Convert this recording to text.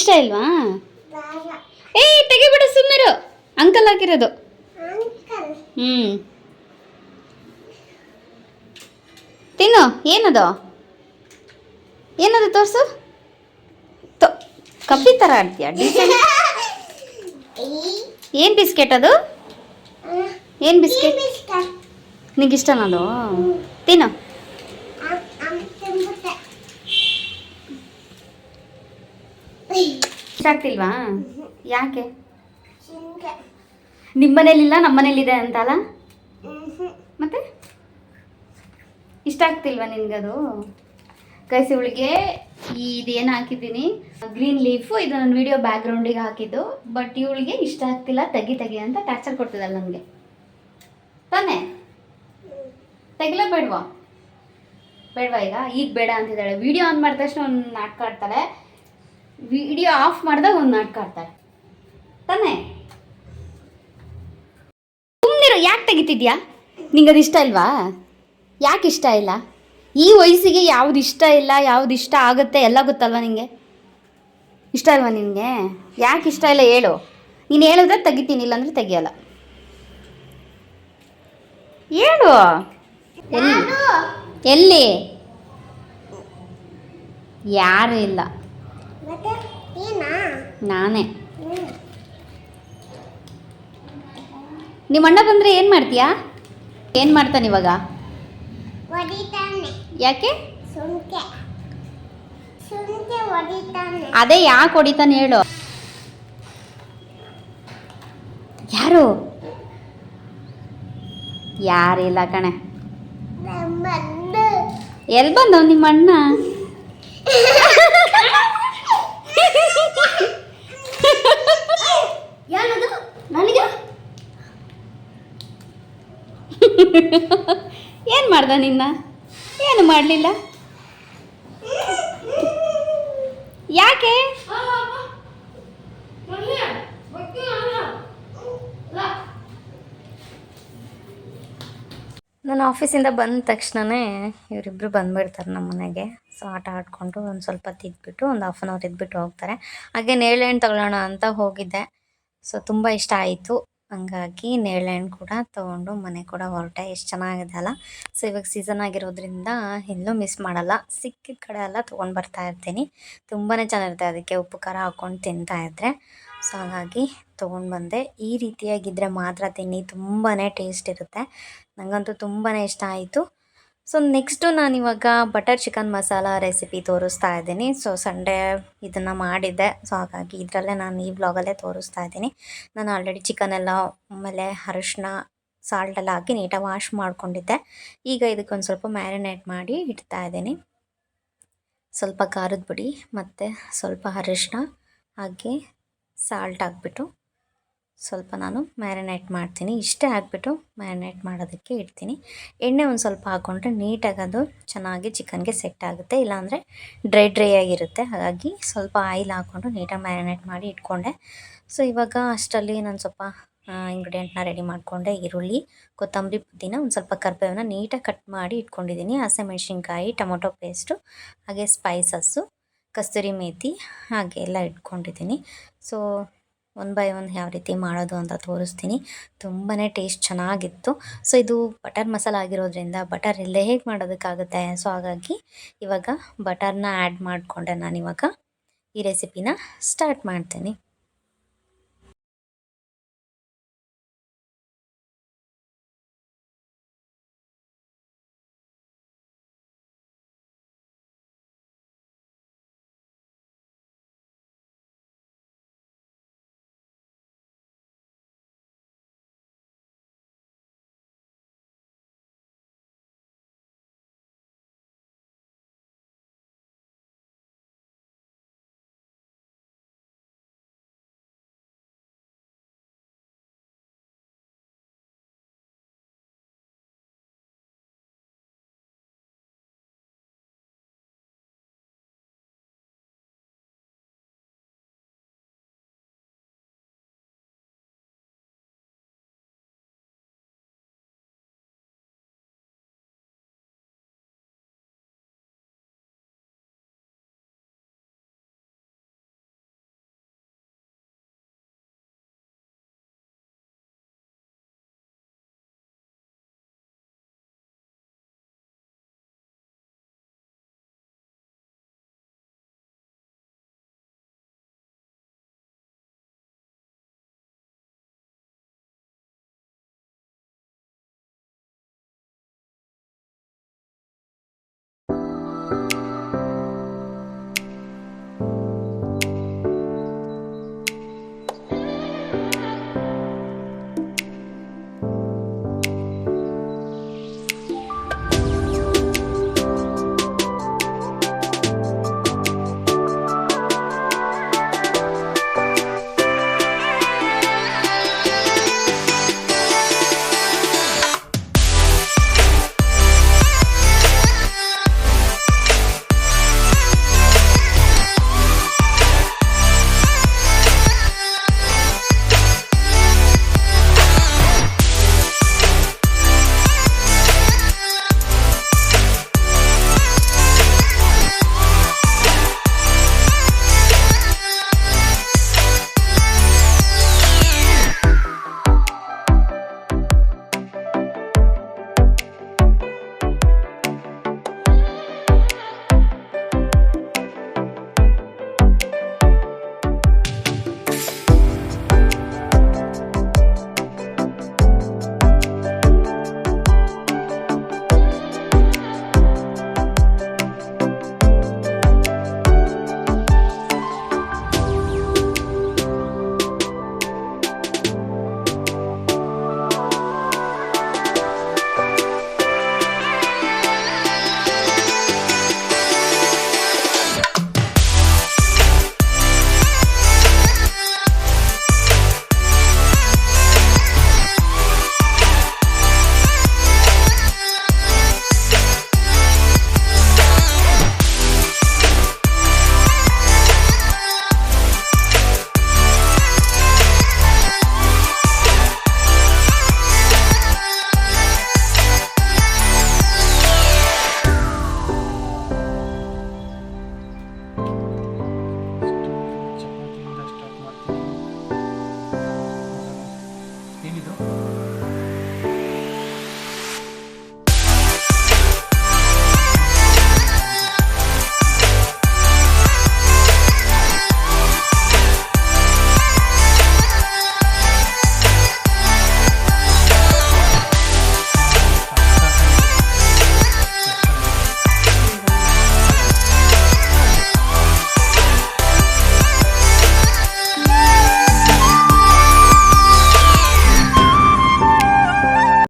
ಇಷ್ಟ ಇಲ್ವಾ? ಏಯ್ ತೆಗಿಬಿಡು ಸುಮ್ಮರು, ಅಂಕಲ್ ಹಾಕಿರೋದು. ತಿನ್ನು. ಏನದು ಏನದು ತೋರಿಸು. ಕಪ್ಪಿ ಥರ ಆಡ್ತೀಯ ಡೀಸೆಂಟ್. ಏನು ಬಿಸ್ಕೆಟ್ ಅದು? ಏನು ಬಿಸ್ಕೆಟ್ ನಿಂಗಿಷ್ಟನದು? ತಿನ್ನು. ಇಷ್ಟ ಆಗ್ತಿಲ್ವಾ? ಯಾಕೆ? ನಿಮ್ಮನೇಲಿಲ್ಲ ನಮ್ಮನೇಲಿದೆ ಅಂತಲ್ಲ ಮತ್ತೆ ಇಷ್ಟ ಆಗ್ತಿಲ್ವಾ ನಿನ್ಗದು? ಕೈಸಿ ಇವಳಿಗೆ ಇದೇನು ಹಾಕಿದ್ದೀನಿ ಗ್ರೀನ್ ಲೀಫು, ಇದು ನನ್ನ ವಿಡಿಯೋ ಬ್ಯಾಕ್ಗ್ರೌಂಡಿಗೆ ಹಾಕಿದ್ದು. ಬಟ್ ಇವಳಿಗೆ ಇಷ್ಟ ಆಗ್ತಿಲ್ಲ, ತೆಗಿ ಅಂತ ಟಾರ್ಚರ್ ಕೊಡ್ತಿದ್ದಲ್ಲ ನನಗೆ ತಾನೇ. ತೆಗಿಲೇಬೇಡ್ವಾ? ಬೇಡವಾ? ಈಗ ಬೇಡ ಅಂತಿದ್ದಾಳೆ. ವಿಡಿಯೋ ಆನ್ ಮಾಡಿದ ತಕ್ಷಣ ಒಂದು ನಾಟಕ ಆಡ್ತಾಳೆ, ವಿಡಿಯೋ ಆಫ್ ಮಾಡಿದಾಗ ಒಂದು ನಾಟಕ ಆಡ್ತಾಳೆ ತಾನೇ. ಸುಮ್ಮನಿರು. ಯಾಕೆ ತೆಗಿತಿದ್ಯಾ? ನಿಂಗದು ಇಷ್ಟ ಇಲ್ವಾ? ಯಾಕೆ ಇಷ್ಟ ಇಲ್ಲ? ಈ ವಯಸ್ಸಿಗೆ ಯಾವ್ದು ಇಷ್ಟ ಇಲ್ಲ, ಯಾವ್ದು ಇಷ್ಟ ಆಗುತ್ತೆ ಎಲ್ಲ ಗೊತ್ತಲ್ವ ನಿನಗೆ? ಇಷ್ಟ ಇಲ್ವಾ ನಿನಗೆ? ಯಾಕೆ ಇಷ್ಟ ಇಲ್ಲ ಹೇಳು. ನೀನು ಹೇಳಿದ್ರೆ ತೆಗಿತೀನಿ, ಇಲ್ಲಾಂದರೆ ತೆಗಿಯಲ್ಲ. ಹೇಳು. ಎಲ್ಲಿ? ಯಾರು ಇಲ್ಲ, ನಾನೇ. ನಿಮ್ಮ ಅಣ್ಣ ಬಂದರೆ ಏನು ಮಾಡ್ತೀಯಾ? ಏನು ಮಾಡ್ತಾನೆ ಇವಾಗ? ಯಾಕೆ? ಅದೇ ಯಾಕೆ ಹೊಡಿತಾನೆ ಹೇಳು. ಯಾರು? ಯಾರಿಲ್ಲ ಕಣೆ. ಎಲ್ಲಿ ಬಂದವ ನಿಮ್ಮ ಅಣ್ಣ? ಏನು ಮಾಡ್ದ ನಿನ್ನ? ಏನು ಮಾಡಲಿಲ್ಲ. ಯಾಕೆ? ನಾನು ಆಫೀಸಿಂದ ಬಂದ ತಕ್ಷಣವೇ ಇವರಿಬ್ಬರು ಬಂದುಬಿಡ್ತಾರೆ ನಮ್ಮ ಮನೆಗೆ. ಸೊ ಆಟ ಆಡಿಕೊಂಡು ಒಂದು ಸ್ವಲ್ಪ ತಿದ್ಬಿಟ್ಟು ಒಂದು ಹಾಫ್ ಆನ್ ಅವರ್ ಇದ್ಬಿಟ್ಟು ಹೋಗ್ತಾರೆ. ಹಾಗೆ ನೇರಳೆ ತಗೊಳ್ಳೋಣ ಅಂತ ಹೋಗಿದ್ದೆ. ಸೊ ತುಂಬ ಇಷ್ಟ ಆಯಿತು, ಹಂಗಾಗಿ ನೇರಳೆ ಕೂಡ ತೊಗೊಂಡು ಮನೆ ಕೂಡ ಹೊರಟೆ. ಎಷ್ಟು ಚೆನ್ನಾಗಿದೆ ಅಲ್ಲ. ಸೊ ಇವಾಗ ಸೀಸನ್ ಆಗಿರೋದ್ರಿಂದ ಎಲ್ಲೂ ಮಿಸ್ ಮಾಡಲ್ಲ, ಸಿಕ್ಕಿದ ಕಡೆ ಎಲ್ಲ ತೊಗೊಂಡು ಬರ್ತಾ ಇರ್ತೀನಿ. ತುಂಬಾ ಚೆನ್ನಾಗಿರುತ್ತೆ, ಅದಕ್ಕೆ ಉಪ್ಪು ಖಾರ ಹಾಕ್ಕೊಂಡು ತಿಂತಾಯಿದ್ರೆ. ಸೊ ಹಾಗಾಗಿ ತೊಗೊಂಡು ಬಂದೆ. ಈ ರೀತಿಯಾಗಿದ್ದರೆ ಮಾತ್ರ ತಿನ್ನಿ, ತುಂಬಾ ಟೇಸ್ಟ್ ಇರುತ್ತೆ. ನನಗಂತೂ ತುಂಬಾ ಇಷ್ಟ ಆಯಿತು. ಸೊ ನೆಕ್ಸ್ಟು ನಾನಿವಾಗ ಬಟರ್ ಚಿಕನ್ ಮಸಾಲ ರೆಸಿಪಿ ತೋರಿಸ್ತಾ ಇದ್ದೀನಿ. ಸೊ ಸಂಡೇ ಇದನ್ನು ಮಾಡಿದ್ದೆ. ಸೊ ಹಾಗಾಗಿ ಇದರಲ್ಲೇ ನಾನು ಈ ವ್ಲಾಗಲ್ಲೇ ತೋರಿಸ್ತಾ ಇದ್ದೀನಿ. ನಾನು ಆಲ್ರೆಡಿ ಚಿಕನೆಲ್ಲ ಆಮೇಲೆ ಅರಿಶಿನ ಸಾಲ್ಟೆಲ್ಲ ಹಾಕಿ ನೀಟಾಗಿ ವಾಶ್ ಮಾಡ್ಕೊಂಡಿದ್ದೆ. ಈಗ ಇದಕ್ಕೊಂದು ಸ್ವಲ್ಪ ಮ್ಯಾರಿನೇಟ್ ಮಾಡಿ ಇಡ್ತಾ ಇದ್ದೀನಿ. ಸ್ವಲ್ಪ ಖಾರದ ಪುಡಿ ಮತ್ತು ಸ್ವಲ್ಪ ಅರಿಶಿನ ಹಾಗೆ ಸಾಲ್ಟ್ ಹಾಕ್ಬಿಟ್ಟು ಸ್ವಲ್ಪ ನಾನು ಮ್ಯಾರಿನೇಟ್ ಮಾಡ್ತೀನಿ. ಇಷ್ಟೇ ಹಾಕ್ಬಿಟ್ಟು ಮ್ಯಾರಿನೇಟ್ ಮಾಡೋದಕ್ಕೆ ಇಡ್ತೀನಿ. ಎಣ್ಣೆ ಒಂದು ಸ್ವಲ್ಪ ಹಾಕ್ಕೊಂಡ್ರೆ ನೀಟಾಗಿ ಅದು ಚೆನ್ನಾಗಿ ಚಿಕನ್ಗೆ ಸೆಟ್ ಆಗುತ್ತೆ, ಇಲ್ಲಾಂದರೆ ಡ್ರೈ ಆಗಿರುತ್ತೆ. ಹಾಗಾಗಿ ಸ್ವಲ್ಪ ಆಯಿಲ್ ಹಾಕ್ಕೊಂಡು ನೀಟಾಗಿ ಮ್ಯಾರಿನೇಟ್ ಮಾಡಿ ಇಟ್ಕೊಂಡೆ. ಸೊ ಇವಾಗ ಅಷ್ಟರಲ್ಲಿ ನಾನು ಸ್ವಲ್ಪ ಇಂಗ್ರೀಡಿಯೆಂಟ್ನ ರೆಡಿ ಮಾಡಿಕೊಂಡೆ. ಈರುಳ್ಳಿ, ಕೊತ್ತಂಬರಿ, ಪುದೀನ, ಒಂದು ಸ್ವಲ್ಪ ಕರಿಬೇವನ್ನ ನೀಟಾಗಿ ಕಟ್ ಮಾಡಿ ಇಟ್ಕೊಂಡಿದ್ದೀನಿ. ಹಸಿಮೆಣ್ಸಿನ್ಕಾಯಿ, ಟೊಮೊಟೊ ಪೇಸ್ಟು, ಹಾಗೆ ಸ್ಪೈಸಸ್ಸು, ಕಸ್ತೂರಿ ಮೇಥಿ ಹಾಗೆ ಎಲ್ಲ ಇಟ್ಕೊಂಡಿದ್ದೀನಿ. ಸೊ ಒನ್ ಬೈ ಒನ್ ಯಾವ ರೀತಿ ಮಾಡೋದು ಅಂತ ತೋರಿಸ್ತೀನಿ. ತುಂಬಾ ಟೇಸ್ಟ್ ಚೆನ್ನಾಗಿತ್ತು. ಸೊ ಇದು ಬಟರ್ ಮಸಾಲ ಆಗಿರೋದ್ರಿಂದ ಬಟರ್ ಇಲ್ಲದೆ ಹೇಗೆ ಮಾಡೋದಕ್ಕಾಗುತ್ತೆ. ಸೊ ಹಾಗಾಗಿ ಇವಾಗ ಬಟರ್ನ ಆ್ಯಡ್ ಮಾಡಿಕೊಂಡೆ. ನಾನಿವಾಗ ಈ ರೆಸಿಪಿನ ಸ್ಟಾರ್ಟ್ ಮಾಡ್ತೀನಿ.